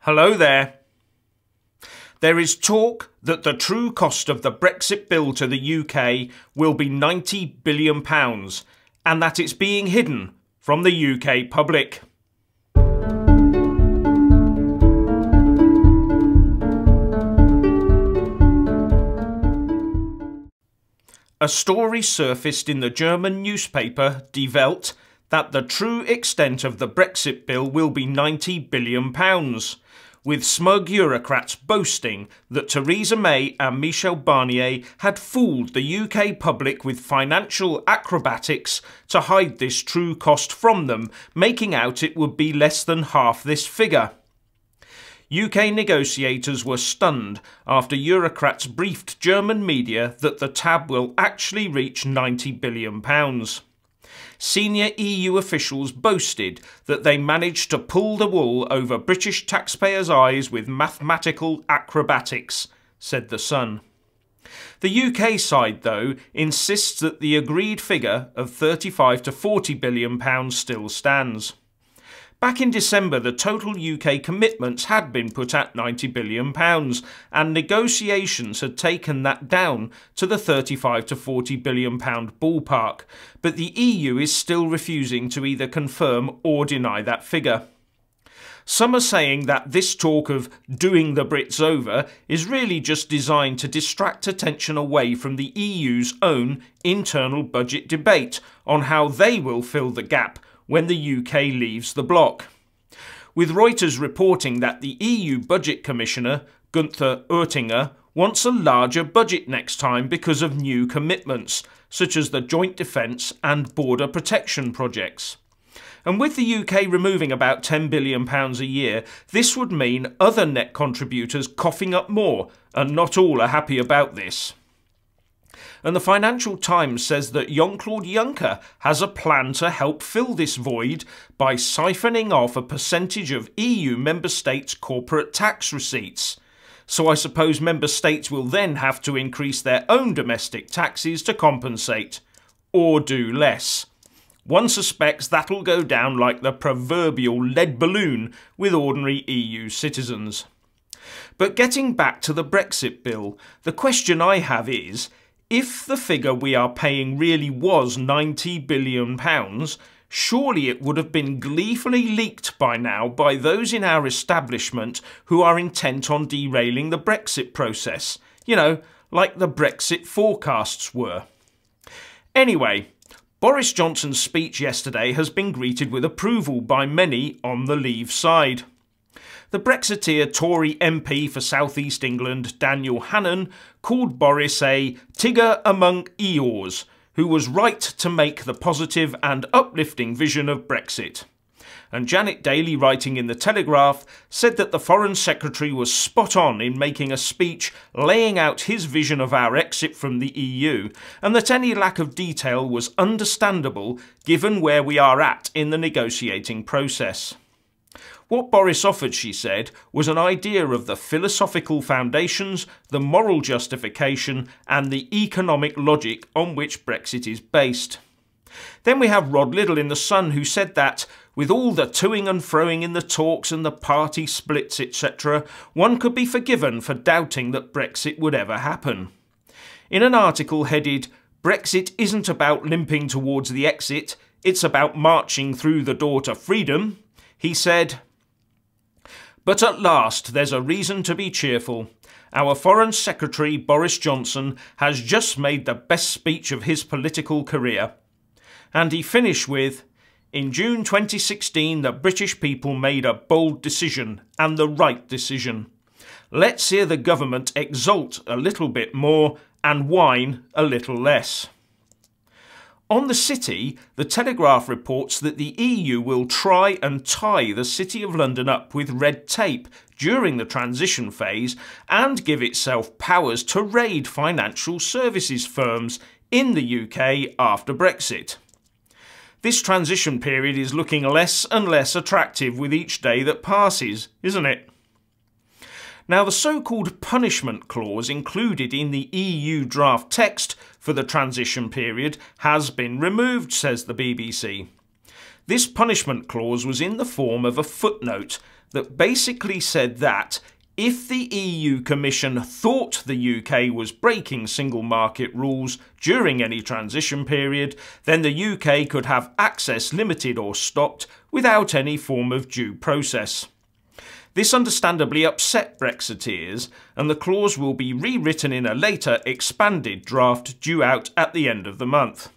Hello there. There is talk that the true cost of the Brexit bill to the UK will be £90 billion and that it's being hidden from the UK public. A story surfaced in the German newspaper Die Welt that the true extent of the Brexit bill will be £90 billion, with smug Eurocrats boasting that Theresa May and Michel Barnier had fooled the UK public with financial acrobatics to hide this true cost from them, making out it would be less than half this figure. UK negotiators were stunned after Eurocrats briefed German media that the tab will actually reach £90 billion. Senior EU officials boasted that they managed to pull the wool over British taxpayers' eyes with mathematical acrobatics, said The Sun. The UK side, though, insists that the agreed figure of £35 to £40 billion still stands. Back in December, the total UK commitments had been put at £90 billion, and negotiations had taken that down to the £35 to £40 billion ballpark, but the EU is still refusing to either confirm or deny that figure. Some are saying that this talk of doing the Brits over is really just designed to distract attention away from the EU's own internal budget debate on how they will fill the gap when the UK leaves the bloc, with Reuters reporting that the EU Budget Commissioner, Günther Oettinger, wants a larger budget next time because of new commitments, such as the joint defence and border protection projects. And with the UK removing about £10 billion a year, this would mean other net contributors coughing up more, and not all are happy about this. And the Financial Times says that Jean-Claude Juncker has a plan to help fill this void by siphoning off a percentage of EU member states' corporate tax receipts. So I suppose member states will then have to increase their own domestic taxes to compensate. Or do less. One suspects that'll go down like the proverbial lead balloon with ordinary EU citizens. But getting back to the Brexit bill, the question I have is, if the figure we are paying really was £90 billion, surely it would have been gleefully leaked by now by those in our establishment who are intent on derailing the Brexit process. You know, like the Brexit forecasts were. Anyway, Boris Johnson's speech yesterday has been greeted with approval by many on the Leave side. The Brexiteer Tory MP for South East England, Daniel Hannan, called Boris a Tigger among Eeyores, who was right to make the positive and uplifting vision of Brexit. And Janet Daly, writing in The Telegraph, said that the Foreign Secretary was spot on in making a speech laying out his vision of our exit from the EU, and that any lack of detail was understandable given where we are at in the negotiating process. What Boris offered, she said, was an idea of the philosophical foundations, the moral justification and the economic logic on which Brexit is based. Then we have Rod Liddle in The Sun, who said that, with all the toing and froing in the talks and the party splits, etc., one could be forgiven for doubting that Brexit would ever happen. In an article headed, "Brexit isn't about limping towards the exit, it's about marching through the door to freedom," he said, "But at last there's a reason to be cheerful. Our Foreign Secretary, Boris Johnson, has just made the best speech of his political career." And he finished with, "In June 2016 the British people made a bold decision, and the right decision. Let's hear the government exult a little bit more and whine a little less." On the City, The Telegraph reports that the EU will try and tie the City of London up with red tape during the transition phase and give itself powers to raid financial services firms in the UK after Brexit. This transition period is looking less and less attractive with each day that passes, isn't it? Now, the so-called punishment clause included in the EU draft text for the transition period has been removed, says the BBC. This punishment clause was in the form of a footnote that basically said that if the EU Commission thought the UK was breaking single market rules during any transition period, then the UK could have access limited or stopped without any form of due process. This understandably upset Brexiteers, and the clause will be rewritten in a later expanded draft due out at the end of the month.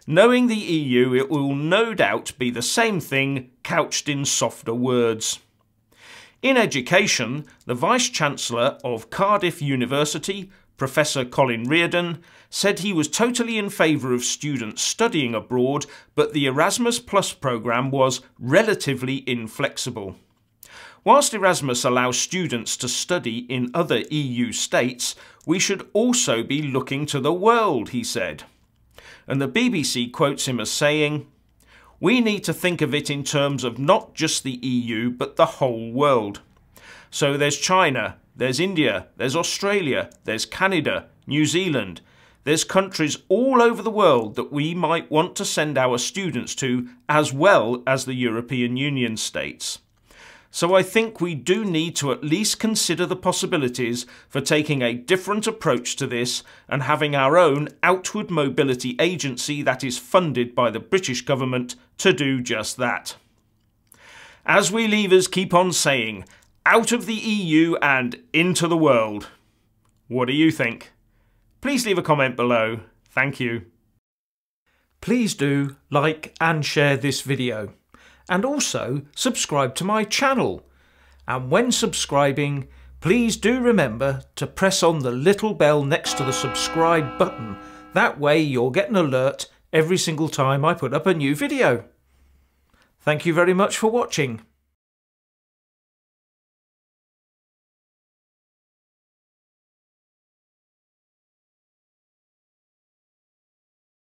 Knowing the EU, it will no doubt be the same thing couched in softer words. In education, the Vice-Chancellor of Cardiff University, Professor Colin Reardon, said he was totally in favour of students studying abroad, but the Erasmus Plus programme was relatively inflexible. Whilst Erasmus allows students to study in other EU states, we should also be looking to the world, he said. And the BBC quotes him as saying, "We need to think of it in terms of not just the EU, but the whole world. So there's China, there's India, there's Australia, there's Canada, New Zealand. There's countries all over the world that we might want to send our students to, as well as the European Union states. So I think we do need to at least consider the possibilities for taking a different approach to this and having our own outward mobility agency that is funded by the British government to do just that." As we leavers keep on saying, out of the EU and into the world. What do you think? Please leave a comment below. Thank you. Please do like and share this video. And also subscribe to my channel. And when subscribing, please do remember to press on the little bell next to the subscribe button. That way you'll get an alert every single time I put up a new video. Thank you very much for watching.